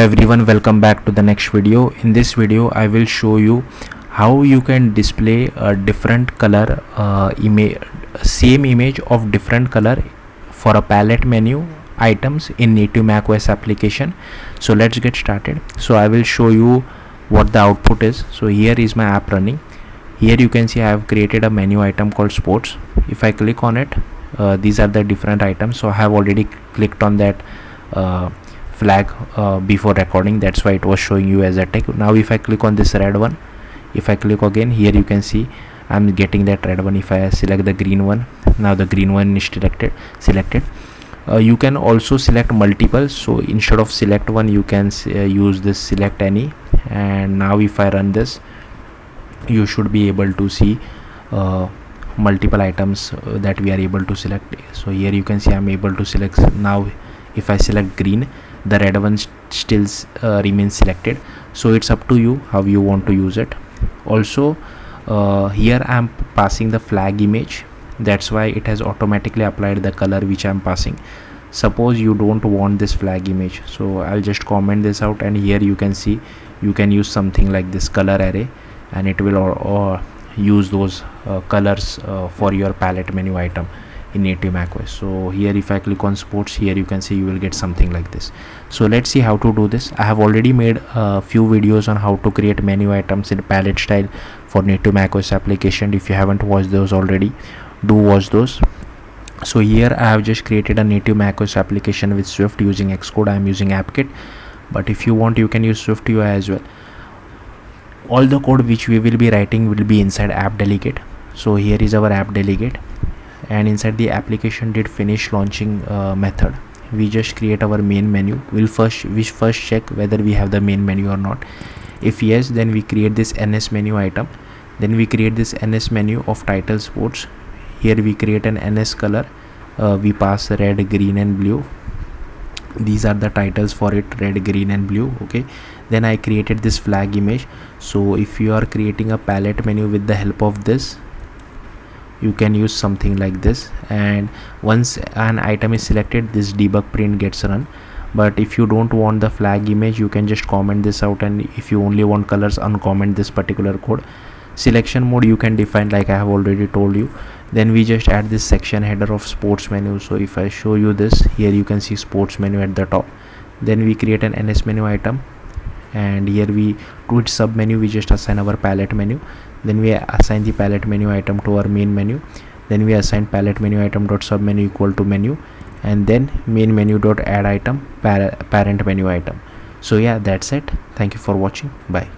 Everyone, welcome back to the next video. In this video I will show you how you can display a different color same image of different color for a palette menu items in native macOS application. So let's get started. So I will show you what the output is. So here is my app running. Here you can see I have created a menu item called sports. If I click on it, these are the different items. So I have already clicked on that flag before recording, that's why it was showing you as a text. Now if I click on this red one, if I click again, here you can see I'm getting that red one. If I select the green one, now the green one is selected. You can also select multiple, so instead of select one you can use this select any. And now if I run this, you should be able to see multiple items that we are able to select. So here you can see I'm able to select. Now if I select green, the red one still remains selected. So it's up to you how you want to use it. Also here I am passing the flag image, that's why it has automatically applied the color which I am passing. Suppose you don't want this flag image, so I'll just comment this out, and here you can see you can use something like this color array, and it will use those colors for your palette menu item in native macOS. So here if I click on sports, here you can see you will get something like this. So let's see how to do this. I have already made a few videos on how to create menu items in palette style for native macOS application. If you haven't watched those already, do watch those. So here I have just created a native macOS application with Swift using Xcode. I am using AppKit, but if you want you can use Swift UI as well. All the code which we will be writing will be inside app delegate. So here is our app delegate, and inside the application did finish launching method, we just create our main menu. We first check whether we have the main menu or not. If yes, then we create this ns menu item. Then we create this ns menu of title sports. Here we create an ns color. We pass red, green and blue. These are the titles for it, red, green and blue. Okay, then I created this flag image. So if you are creating a palette menu with the help of this, you can use something like this, and once an item is selected, this debug print gets run. But if you don't want the flag image, you can just comment this out, and if you only want colors, uncomment this particular code. Selection mode you can define like I have already told you. Then we just add this section header of sports menu. So if I show you this, here you can see sports menu at the top. Then we create an ns menu item, and here we to its sub menu we just assign our palette menu. Then we assign the palette menu item to our main menu. Then we assign palette menu item dot sub menu equal to menu, and then main menu dot add item parent menu item. So yeah, that's it. Thank you for watching. Bye.